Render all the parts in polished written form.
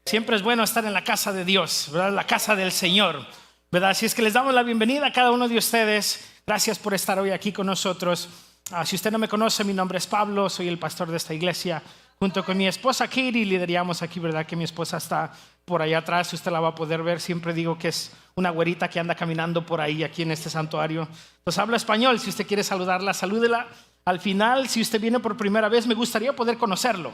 Siempre es bueno estar en la casa de Dios, ¿verdad? La casa del Señor, ¿verdad? Así es que les damos la bienvenida a cada uno de ustedes. Gracias por estar hoy aquí con nosotros. Si usted no me conoce, mi nombre es Pablo, soy el pastor de esta iglesia. Junto con mi esposa Katie lideramos aquí, ¿verdad? Que mi esposa está por allá atrás, usted la va a poder ver. Siempre digo que es una güerita que anda caminando por ahí, aquí en este santuario. Pues habla español, si usted quiere saludarla, salúdela. Al final, si usted viene por primera vez, me gustaría poder conocerlo,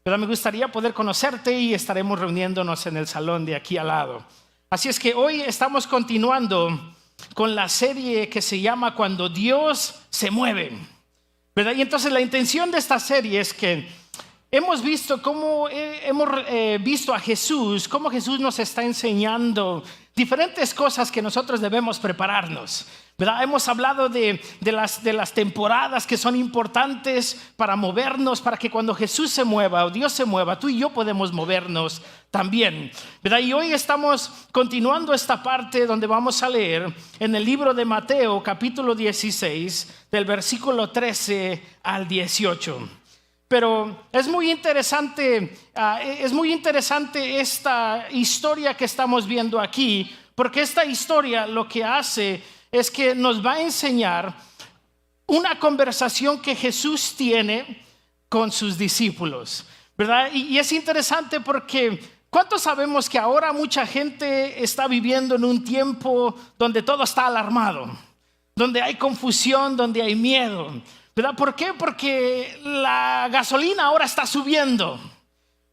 ¿verdad? Me gustaría poder conocerte y estaremos reuniéndonos en el salón de aquí al lado. Así es que hoy estamos continuando con la serie que se llama Cuando Dios se mueve, ¿verdad? Y entonces la intención de esta serie es que hemos visto cómo hemos visto a Jesús, cómo Jesús nos está enseñando diferentes cosas que nosotros debemos prepararnos, ¿verdad? Hemos hablado de las temporadas que son importantes para movernos, para que cuando Jesús se mueva o Dios se mueva, tú y yo podemos movernos también, ¿verdad? Y hoy estamos continuando esta parte donde vamos a leer en el libro de Mateo, capítulo 16, del versículo 13 al 18. Pero es muy interesante esta historia que estamos viendo aquí, porque esta historia lo que hace es que nos va a enseñar una conversación que Jesús tiene con sus discípulos, ¿verdad? Y es interesante porque ¿cuántos sabemos que ahora mucha gente está viviendo en un tiempo donde todo está alarmado, donde hay confusión, donde hay miedo? ¿Verdad? ¿Por qué? Porque la gasolina ahora está subiendo,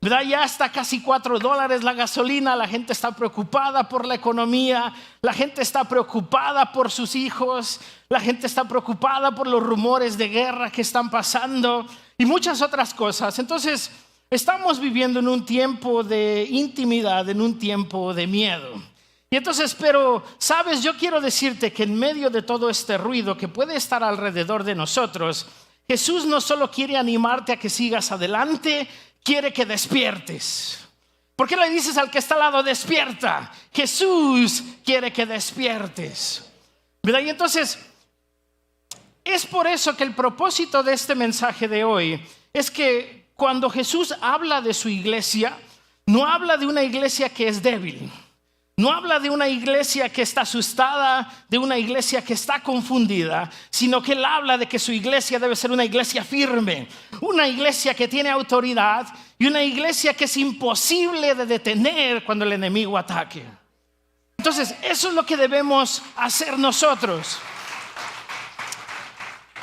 ¿verdad? Ya está casi $4 la gasolina. La gente está preocupada por la economía, la gente está preocupada por sus hijos, la gente está preocupada por los rumores de guerra que están pasando y muchas otras cosas. Entonces estamos viviendo en un tiempo de intimidad, en un tiempo de miedo. Y entonces, pero, ¿sabes? Yo quiero decirte que en medio de todo este ruido que puede estar alrededor de nosotros, Jesús no solo quiere animarte a que sigas adelante, quiere que despiertes. ¿Por qué le dices al que está al lado, despierta? Jesús quiere que despiertes, ¿verdad? Y entonces, es por eso que el propósito de este mensaje de hoy es que cuando Jesús habla de su iglesia, no habla de una iglesia que es débil. No habla de una iglesia que está asustada, de una iglesia que está confundida, sino que él habla de que su iglesia debe ser una iglesia firme, una iglesia que tiene autoridad y una iglesia que es imposible de detener cuando el enemigo ataque. Entonces, eso es lo que debemos hacer nosotros.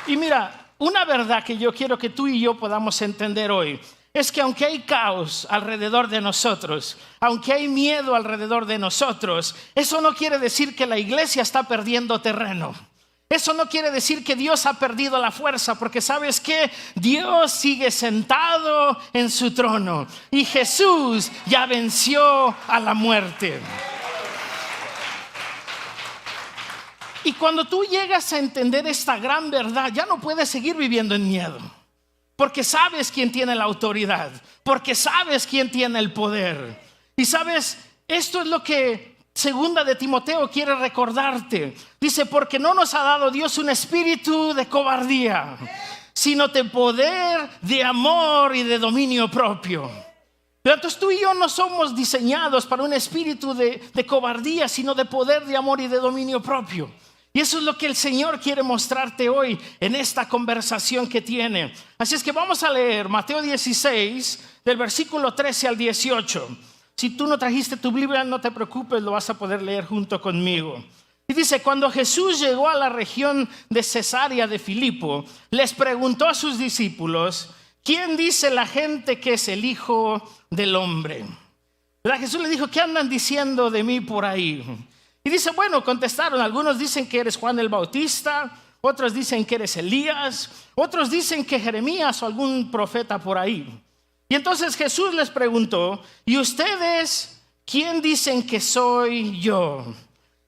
Y mira, una verdad que yo quiero que tú y yo podamos entender hoy es que aunque hay caos alrededor de nosotros, aunque hay miedo alrededor de nosotros, eso no quiere decir que la iglesia está perdiendo terreno. Eso no quiere decir que Dios ha perdido la fuerza, porque ¿sabes qué? Dios sigue sentado en su trono y Jesús ya venció a la muerte. Y cuando tú llegas a entender esta gran verdad, ya no puedes seguir viviendo en miedo. Porque sabes quién tiene la autoridad, porque sabes quién tiene el poder. Y sabes, esto es lo que segunda de Timoteo quiere recordarte. Dice, porque no nos ha dado Dios un espíritu de cobardía, sino de poder, de amor y de dominio propio. Entonces tú y yo no somos diseñados para un espíritu de cobardía, sino de poder, de amor y de dominio propio. Y eso es lo que el Señor quiere mostrarte hoy en esta conversación que tiene. Así es que vamos a leer Mateo 16, del versículo 13 al 18. Si tú no trajiste tu Biblia, no te preocupes, lo vas a poder leer junto conmigo. Y dice, cuando Jesús llegó a la región de Cesarea de Filipo, les preguntó a sus discípulos, ¿quién dice la gente que es el Hijo del Hombre? ¿Verdad? Jesús le dijo, ¿qué andan diciendo de mí por ahí? Y dice, bueno, contestaron, algunos dicen que eres Juan el Bautista, otros dicen que eres Elías, otros dicen que Jeremías o algún profeta por ahí. Y entonces Jesús les preguntó, ¿y ustedes quién dicen que soy yo?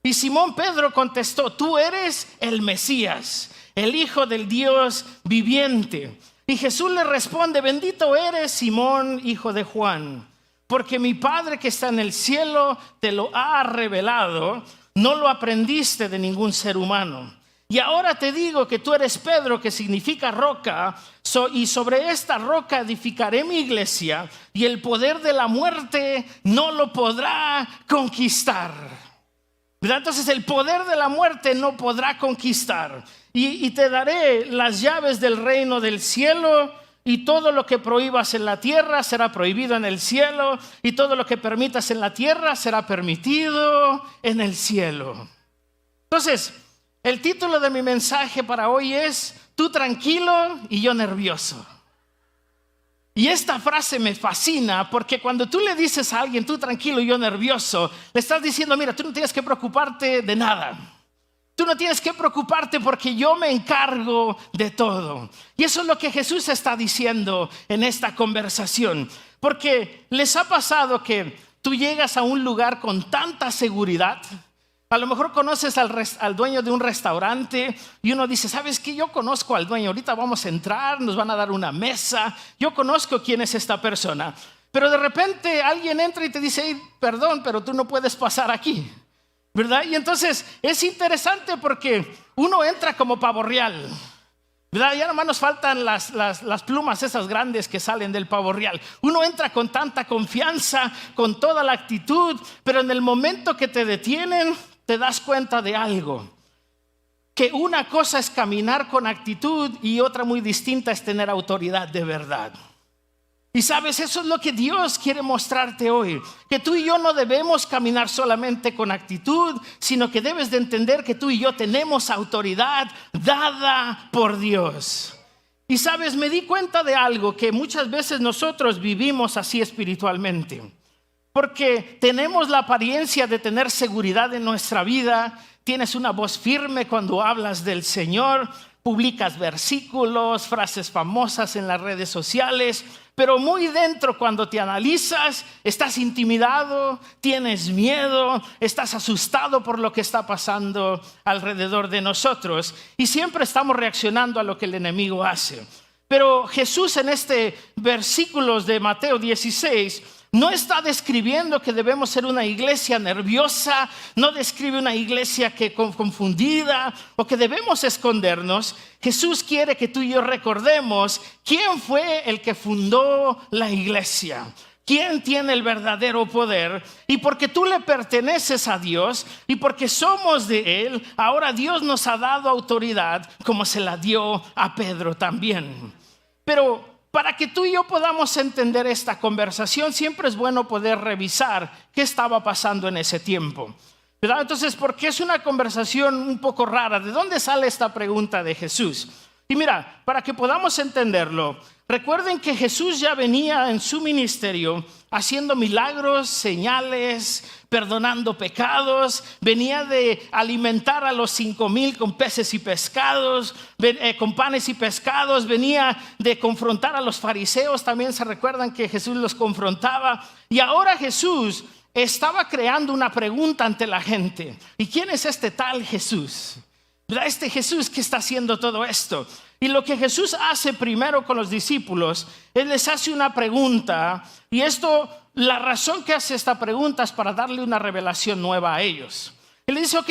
Y Simón Pedro contestó, tú eres el Mesías, el Hijo del Dios viviente. Y Jesús le responde, bendito eres Simón, hijo de Juan, porque mi Padre que está en el cielo te lo ha revelado, no lo aprendiste de ningún ser humano. Y ahora te digo que tú eres Pedro, que significa roca, y sobre esta roca edificaré mi iglesia, y el poder de la muerte no lo podrá conquistar. ¿Verdad? Entonces el poder de la muerte no podrá conquistar. Y te daré las llaves del reino del cielo, y todo lo que prohíbas en la tierra será prohibido en el cielo, y todo lo que permitas en la tierra será permitido en el cielo. Entonces, el título de mi mensaje para hoy es: tú tranquilo y yo nervioso. Y esta frase me fascina, porque cuando tú le dices a alguien tú tranquilo y yo nervioso, le estás diciendo: mira, tú no tienes que preocuparte de nada. Tú no tienes que preocuparte porque yo me encargo de todo. Y eso es lo que Jesús está diciendo en esta conversación. Porque les ha pasado que tú llegas a un lugar con tanta seguridad. A lo mejor conoces al dueño de un restaurante y uno dice: ¿sabes qué? Yo conozco al dueño, ahorita vamos a entrar, nos van a dar una mesa, yo conozco quién es esta persona. Pero de repente alguien entra y te dice: hey, perdón, pero tú no puedes pasar aquí, ¿verdad? Y entonces es interesante porque uno entra como pavo real, ¿verdad? Ya nomás nos faltan las plumas esas grandes que salen del pavo real. Uno entra con tanta confianza, con toda la actitud, pero en el momento que te detienen, te das cuenta de algo, que una cosa es caminar con actitud y otra muy distinta es tener autoridad de verdad. Y sabes, eso es lo que Dios quiere mostrarte hoy, que tú y yo no debemos caminar solamente con actitud, sino que debes de entender que tú y yo tenemos autoridad dada por Dios. Y sabes, me di cuenta de algo, que muchas veces nosotros vivimos así espiritualmente. Porque tenemos la apariencia de tener seguridad en nuestra vida, tienes una voz firme cuando hablas del Señor, publicas versículos, frases famosas en las redes sociales, pero muy dentro, cuando te analizas, estás intimidado, tienes miedo, estás asustado por lo que está pasando alrededor de nosotros, y siempre estamos reaccionando a lo que el enemigo hace. Pero Jesús, en este versículos de Mateo 16, no está describiendo que debemos ser una iglesia nerviosa, no describe una iglesia confundida o que debemos escondernos. Jesús quiere que tú y yo recordemos quién fue el que fundó la iglesia, quién tiene el verdadero poder, y porque tú le perteneces a Dios y porque somos de Él, ahora Dios nos ha dado autoridad como se la dio a Pedro también. Pero para que tú y yo podamos entender esta conversación, siempre es bueno poder revisar qué estaba pasando en ese tiempo, ¿verdad? Entonces, porque es una conversación un poco rara, ¿de dónde sale esta pregunta de Jesús? Y mira, para que podamos entenderlo, recuerden que Jesús ya venía en su ministerio haciendo milagros, señales, perdonando pecados. Venía de alimentar a los 5,000 con peces y pescados, con panes y pescados. Venía de confrontar a los fariseos. También se recuerdan que Jesús los confrontaba. Y ahora Jesús estaba creando una pregunta ante la gente. ¿Y quién es este tal Jesús? ¿Verdad? Este Jesús que está haciendo todo esto. Y lo que Jesús hace primero con los discípulos, Él les hace una pregunta. Y esto, la razón que hace esta pregunta es para darle una revelación nueva a ellos. Él les dice: ok,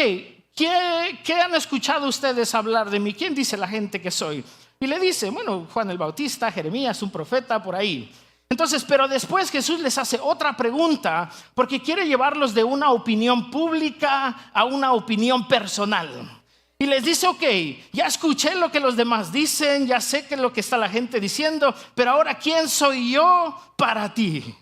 ¿qué han escuchado ustedes hablar de mí? ¿Quién dice la gente que soy? Y le dice: bueno, Juan el Bautista, Jeremías, un profeta, por ahí. Entonces, pero después Jesús les hace otra pregunta, porque quiere llevarlos de una opinión pública a una opinión personal. Y les dice: ok, ya escuché lo que los demás dicen, ya sé qué es lo que está la gente diciendo, pero ahora, ¿quién soy yo para ti?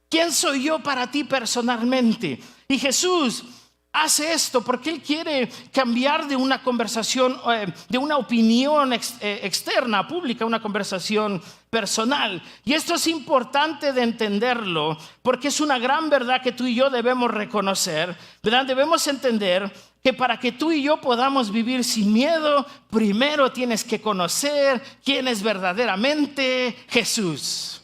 ¿Quién soy yo para ti personalmente? Y Jesús hace esto porque Él quiere cambiar de una conversación, de una opinión externa, pública, una conversación personal. Y esto es importante de entenderlo, porque es una gran verdad que tú y yo debemos reconocer, ¿verdad? Debemos entender que para que tú y yo podamos vivir sin miedo, primero tienes que conocer quién es verdaderamente Jesús.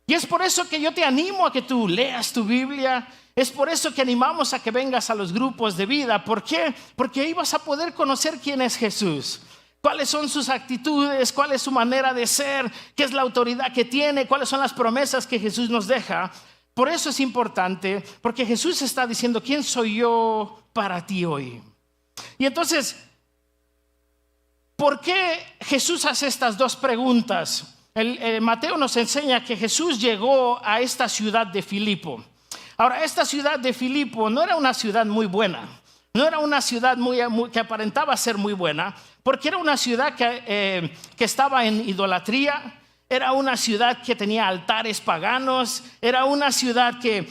Y es por eso que yo te animo a que tú leas tu Biblia. Es por eso que animamos a que vengas a los grupos de vida. ¿Por qué? Porque ahí vas a poder conocer quién es Jesús, cuáles son sus actitudes, cuál es su manera de ser, qué es la autoridad que tiene, cuáles son las promesas que Jesús nos deja. Por eso es importante, porque Jesús está diciendo: ¿quién soy yo para ti hoy? Y entonces, ¿por qué Jesús hace estas dos preguntas? Mateo nos enseña que Jesús llegó a esta ciudad de Filipo. Ahora, esta ciudad de Filipo no era una ciudad muy buena. No era una ciudad que aparentaba ser muy buena, porque era una ciudad que estaba en idolatría. Era una ciudad que tenía altares paganos. Era una ciudad que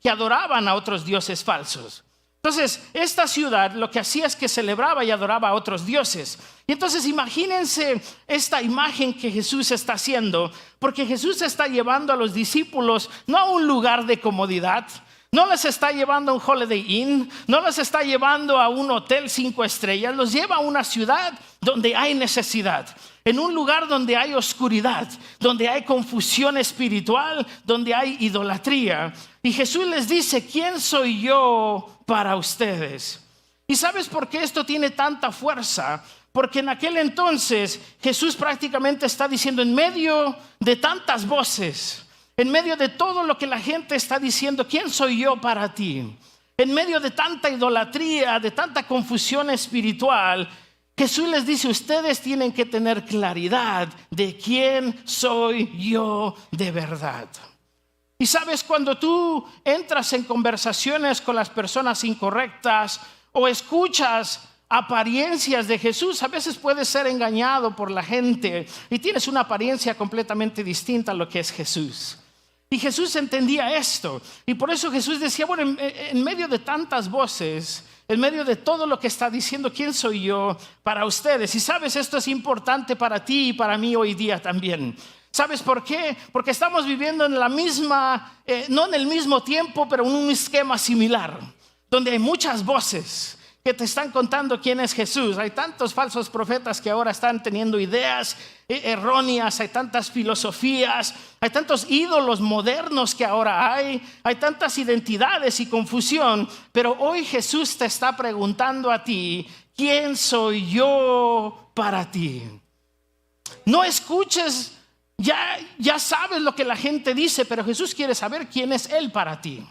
adoraban a otros dioses falsos. Entonces, esta ciudad lo que hacía es que celebraba y adoraba a otros dioses. Y entonces imagínense esta imagen que Jesús está haciendo, porque Jesús está llevando a los discípulos no a un lugar de comodidad, no les está llevando a un Holiday Inn, no les está llevando a un hotel 5 estrellas, los lleva a una ciudad donde hay necesidad, en un lugar donde hay oscuridad, donde hay confusión espiritual, donde hay idolatría. Y Jesús les dice, ¿quién soy yo para ustedes? ¿Y sabes por qué esto tiene tanta fuerza? Porque en aquel entonces Jesús prácticamente está diciendo, en medio de tantas voces, en medio de todo lo que la gente está diciendo, ¿quién soy yo para ti? En medio de tanta idolatría, de tanta confusión espiritual, Jesús les dice, ustedes tienen que tener claridad de quién soy yo de verdad. Y sabes, cuando tú entras en conversaciones con las personas incorrectas o escuchas apariencias de Jesús, a veces puedes ser engañado por la gente y tienes una apariencia completamente distinta a lo que es Jesús. Y Jesús entendía esto, y por eso Jesús decía, bueno, en medio de tantas voces, en medio de todo lo que está diciendo, ¿quién soy yo para ustedes? Y sabes, esto es importante para ti y para mí hoy día también. ¿Sabes por qué? Porque estamos viviendo en la misma, no en el mismo tiempo, pero en un esquema similar, donde hay muchas voces que te están contando quién es Jesús. Hay tantos falsos profetas que ahora están teniendo ideas erróneas, hay tantas filosofías, hay tantos ídolos modernos que ahora hay tantas identidades y confusión. Pero hoy Jesús te está preguntando a ti, ¿quién soy yo para ti? No escuches, ya sabes lo que la gente dice, pero Jesús quiere saber quién es Él para ti,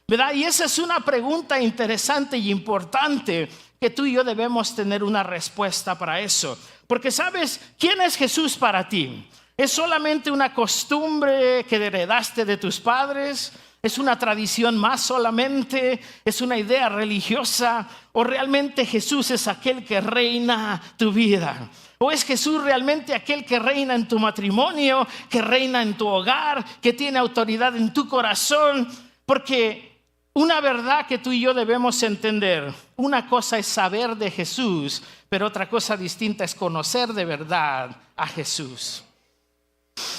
¿verdad? Y esa es una pregunta interesante y importante que tú y yo debemos tener una respuesta para eso. Porque ¿sabes quién es Jesús para ti? ¿Es solamente una costumbre que heredaste de tus padres? ¿Es una tradición más solamente? ¿Es una idea religiosa? ¿O realmente Jesús es aquel que reina tu vida? ¿O es Jesús realmente aquel que reina en tu matrimonio, que reina en tu hogar, que tiene autoridad en tu corazón? Porque una verdad que tú y yo debemos entender, una cosa es saber de Jesús, pero otra cosa distinta es conocer de verdad a Jesús.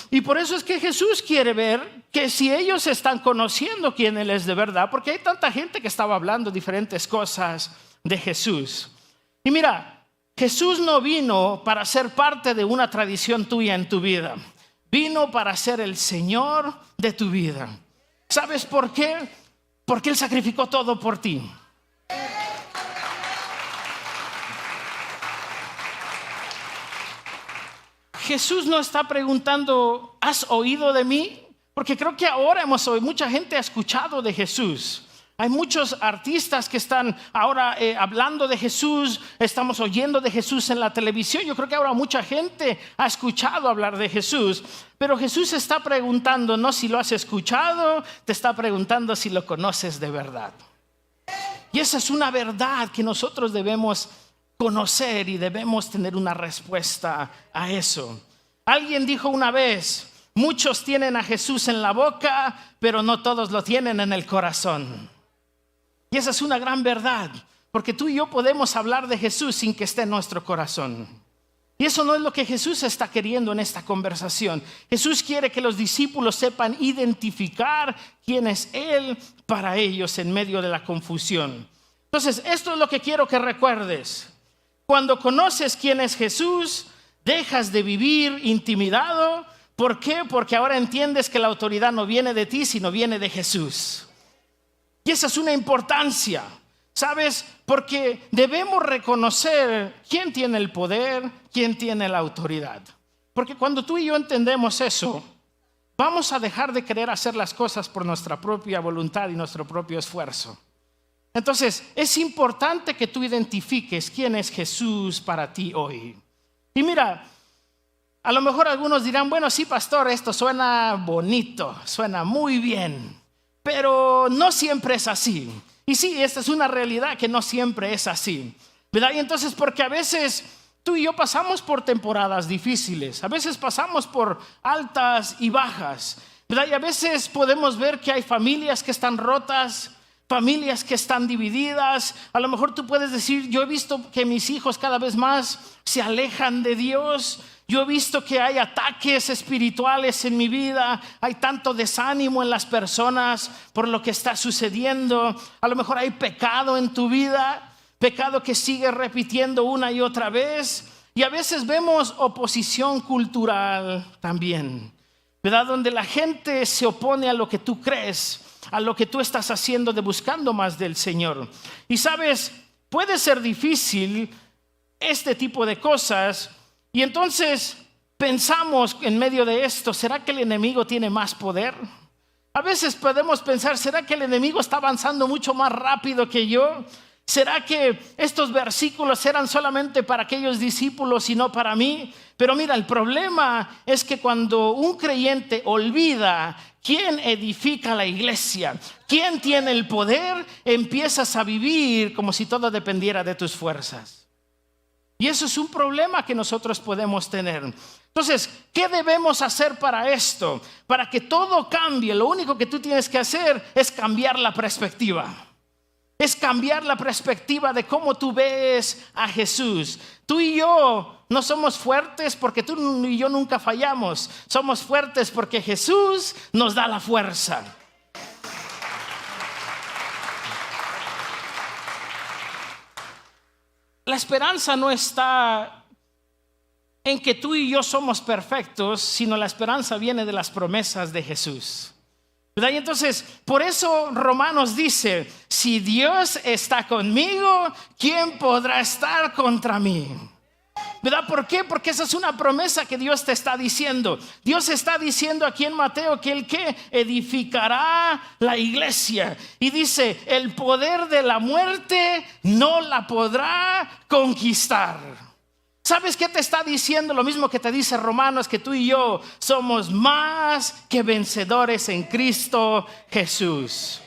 Y por eso es que Jesús quiere ver que si ellos están conociendo quién Él es de verdad, porque hay tanta gente que estaba hablando diferentes cosas de Jesús. Y mira, Jesús no vino para ser parte de una tradición tuya en tu vida. Vino para ser el Señor de tu vida. ¿Sabes por qué? Porque Él sacrificó todo por ti. Jesús no está preguntando, ¿has oído de mí? Porque creo que ahora mucha gente ha escuchado de Jesús. Hay muchos artistas que están ahora hablando de Jesús. Estamos oyendo de Jesús en la televisión. Yo creo que ahora mucha gente ha escuchado hablar de Jesús. Pero Jesús está preguntando no si lo has escuchado, te está preguntando si lo conoces de verdad. Y esa es una verdad que nosotros debemos conocer y debemos tener una respuesta a eso. Alguien dijo una vez, muchos tienen a Jesús en la boca, pero no todos lo tienen en el corazón. Y esa es una gran verdad, porque tú y yo podemos hablar de Jesús sin que esté en nuestro corazón. Y eso no es lo que Jesús está queriendo en esta conversación. Jesús quiere que los discípulos sepan identificar quién es Él para ellos en medio de la confusión. Entonces, esto es lo que quiero que recuerdes. Cuando conoces quién es Jesús, dejas de vivir intimidado. ¿Por qué? Porque ahora entiendes que la autoridad no viene de ti, sino viene de Jesús. Y esa es una importancia, ¿sabes? Porque debemos reconocer quién tiene el poder, quién tiene la autoridad. Porque cuando tú y yo entendemos eso, vamos a dejar de querer hacer las cosas por nuestra propia voluntad y nuestro propio esfuerzo. Entonces, es importante que tú identifiques quién es Jesús para ti hoy. Y mira, a lo mejor algunos dirán, bueno, sí, pastor, esto suena bonito, suena muy bien, pero no siempre es así. Y sí, esta es una realidad que no siempre es así, ¿verdad? Y entonces, porque a veces tú y yo pasamos por temporadas difíciles, a veces pasamos por altas y bajas, ¿verdad? Y a veces podemos ver que hay familias que están rotas, familias que están divididas. A lo mejor tú puedes decir, yo he visto que mis hijos cada vez más se alejan de Dios. Yo he visto que hay ataques espirituales en mi vida. Hay tanto desánimo en las personas por lo que está sucediendo. A lo mejor hay pecado en tu vida, pecado que sigue repitiendo una y otra vez. Y a veces vemos oposición cultural también, ¿verdad? Donde la gente se opone a lo que tú crees, a lo que tú estás haciendo de buscando más del Señor. Y sabes, puede ser difícil este tipo de cosas. Y entonces pensamos en medio de esto, ¿será que el enemigo tiene más poder? A veces podemos pensar, ¿será que el enemigo está avanzando mucho más rápido que yo? ¿Será que estos versículos eran solamente para aquellos discípulos y no para mí? Pero mira, el problema es que cuando un creyente olvida quién edifica la iglesia, quién tiene el poder, empiezas a vivir como si todo dependiera de tus fuerzas. Y eso es un problema que nosotros podemos tener. Entonces, ¿qué debemos hacer para esto? Para que todo cambie, lo único que tú tienes que hacer es cambiar la perspectiva. Es cambiar la perspectiva de cómo tú ves a Jesús. Tú y yo no somos fuertes porque tú y yo nunca fallamos. Somos fuertes porque Jesús nos da la fuerza. La esperanza no está en que tú y yo somos perfectos, sino la esperanza viene de las promesas de Jesús. ¿Verdad? Y entonces, por eso Romanos dice, si Dios está conmigo, ¿quién podrá estar contra mí? ¿Verdad? ¿Por qué? Porque esa es una promesa que Dios te está diciendo. Dios está diciendo aquí en Mateo que el que edificará la iglesia. Y dice, el poder de la muerte no la podrá conquistar. ¿Sabes qué te está diciendo? Lo mismo que te dice Romanos, que tú y yo somos más que vencedores en Cristo Jesús.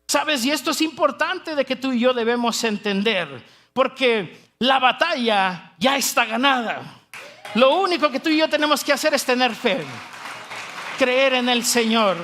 ¿Sabes? Y esto es importante de que tú y yo debemos entender, porque la batalla ya está ganada. Lo único que tú y yo tenemos que hacer es tener fe, creer en el Señor.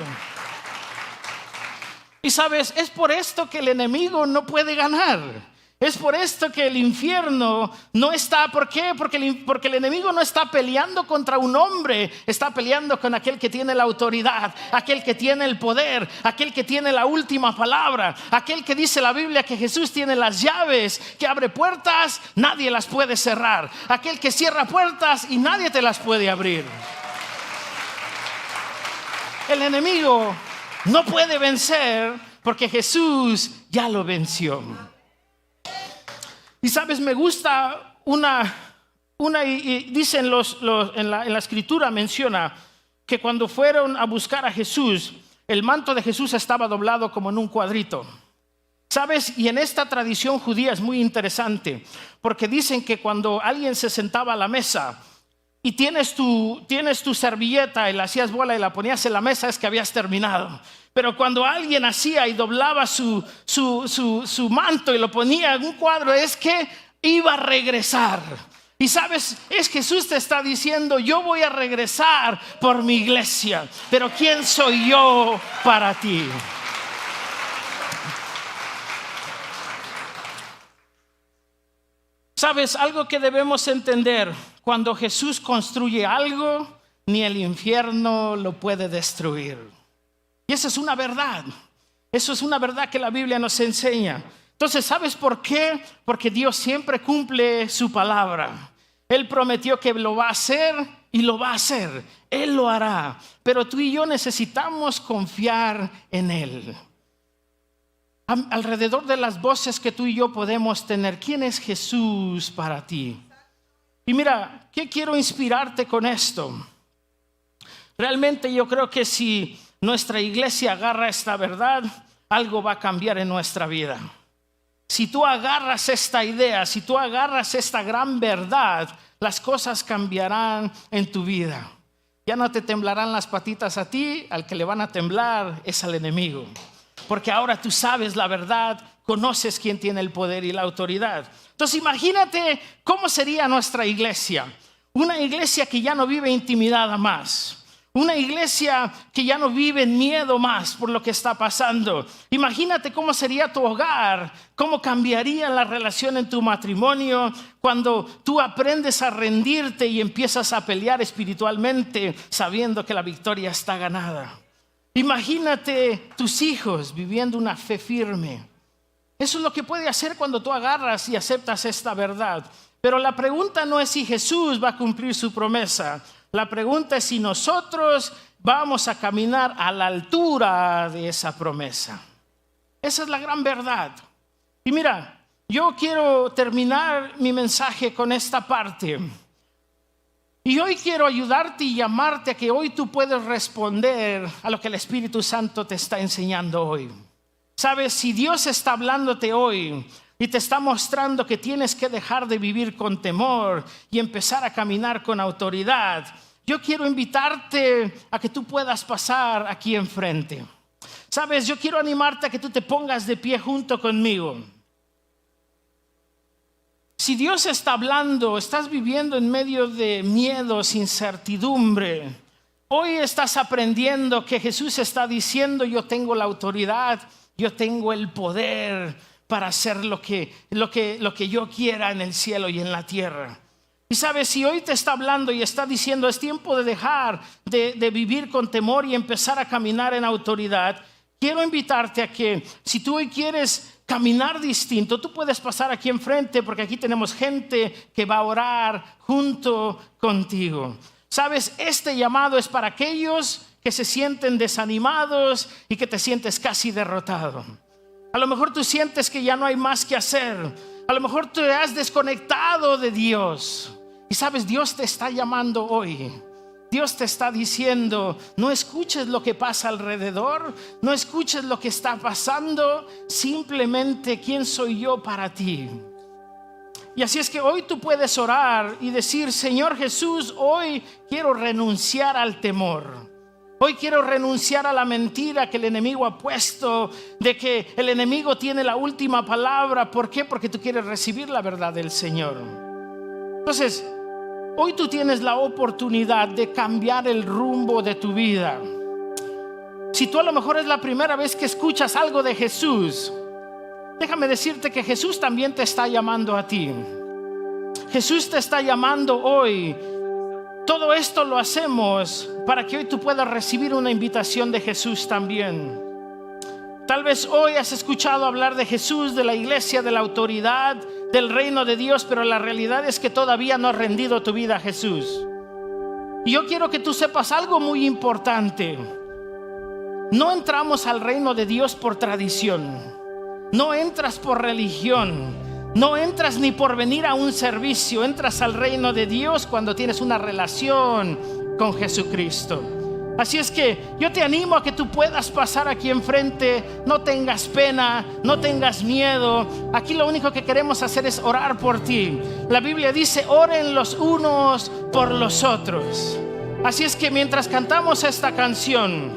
Y sabes, es por esto que el enemigo no puede ganar. Es por esto que el infierno no está. ¿Por qué? Porque el enemigo no está peleando contra un hombre, está peleando con aquel que tiene la autoridad, aquel que tiene el poder, aquel que tiene la última palabra, aquel que dice la Biblia que Jesús tiene las llaves, que abre puertas, nadie las puede cerrar, aquel que cierra puertas y nadie te las puede abrir. El enemigo no puede vencer porque Jesús ya lo venció. Y sabes, me gusta y dicen en la escritura menciona que cuando fueron a buscar a Jesús, el manto de Jesús estaba doblado como en un cuadrito. ¿Sabes? Y en esta tradición judía es muy interesante, porque dicen que cuando alguien se sentaba a la mesa y tienes tu servilleta y la hacías bola y la ponías en la mesa, es que habías terminado. Pero cuando alguien hacía y doblaba su manto y lo ponía en un cuadro, es que iba a regresar. Y sabes, Jesús te está diciendo, yo voy a regresar por mi iglesia, pero ¿quién soy yo para ti? ¿Sabes? Algo que debemos entender, cuando Jesús construye algo, ni el infierno lo puede destruir. Y esa es una verdad. Eso es una verdad que la Biblia nos enseña. Entonces, ¿sabes por qué? Porque Dios siempre cumple su palabra. Él prometió que lo va a hacer y lo va a hacer. Él lo hará. Pero tú y yo necesitamos confiar en Él. Alrededor de las voces que tú y yo podemos tener, ¿quién es Jesús para ti? Y mira, ¿qué quiero inspirarte con esto? Realmente yo creo que si nuestra iglesia agarra esta verdad, algo va a cambiar en nuestra vida. si tú agarras esta idea, si tú agarras esta gran verdad, las cosas cambiarán en tu vida. Ya no te temblarán las patitas a ti, al que le van a temblar es al enemigo. Porque ahora tú sabes la verdad, conoces quién tiene el poder y la autoridad. Entonces imagínate cómo sería nuestra iglesia. Una iglesia que ya no vive intimidada más. Una iglesia que ya no vive en miedo más por lo que está pasando. Imagínate cómo sería tu hogar, cómo cambiaría la relación en tu matrimonio cuando tú aprendes a rendirte y empiezas a pelear espiritualmente sabiendo que la victoria está ganada. Imagínate tus hijos viviendo una fe firme. Eso es lo que puede hacer cuando tú agarras y aceptas esta verdad. Pero la pregunta no es si Jesús va a cumplir su promesa. La pregunta es si nosotros vamos a caminar a la altura de esa promesa. Esa es la gran verdad. Y mira, yo quiero terminar mi mensaje con esta parte. Y hoy quiero ayudarte y llamarte a que hoy tú puedas responder a lo que el Espíritu Santo te está enseñando hoy. Sabes, si Dios está hablándote hoy y te está mostrando que tienes que dejar de vivir con temor y empezar a caminar con autoridad, yo quiero invitarte a que tú puedas pasar aquí enfrente. Sabes, yo quiero animarte a que tú te pongas de pie junto conmigo. Si Dios está hablando, estás viviendo en medio de miedos, incertidumbre, hoy estás aprendiendo que Jesús está diciendo: yo tengo la autoridad, yo tengo el poder para hacer lo que yo quiera en el cielo y en la tierra. Y sabes, si hoy te está hablando y está diciendo: es tiempo de dejar de vivir con temor y empezar a caminar en autoridad, quiero invitarte a que si tú hoy quieres caminar distinto, tú puedes pasar aquí enfrente, porque aquí tenemos gente que va a orar junto contigo. Sabes, este llamado es para aquellos que se sienten desanimados y que te sientes casi derrotado. A lo mejor tú sientes que ya no hay más que hacer. A lo mejor te has desconectado de Dios. Y sabes, Dios te está llamando hoy. Dios te está diciendo: no escuches lo que pasa alrededor, no escuches lo que está pasando, simplemente quién soy yo para ti. Y así es que hoy tú puedes orar y decir: Señor Jesús, hoy quiero renunciar al temor. Hoy quiero renunciar a la mentira que el enemigo ha puesto, de que el enemigo tiene la última palabra. ¿Por qué? Porque tú quieres recibir la verdad del Señor. Entonces, hoy tú tienes la oportunidad de cambiar el rumbo de tu vida. Si tú a lo mejor es la primera vez que escuchas algo de Jesús, déjame decirte que Jesús también te está llamando a ti. Jesús te está llamando hoy. Todo esto lo hacemos para que hoy tú puedas recibir una invitación de Jesús también. Tal vez hoy has escuchado hablar de Jesús, de la iglesia, de la autoridad, del reino de Dios, pero la realidad es que todavía no has rendido tu vida a Jesús. Y yo quiero que tú sepas algo muy importante. No entramos al reino de Dios por tradición. No entras por religión. No entras ni por venir a un servicio. Entras al reino de Dios cuando tienes una relación con Jesucristo. Así es que yo te animo a que tú puedas pasar aquí enfrente. No tengas pena, no tengas miedo. Aquí lo único que queremos hacer es orar por ti. La Biblia dice: oren los unos por los otros. Así es que mientras cantamos esta canción,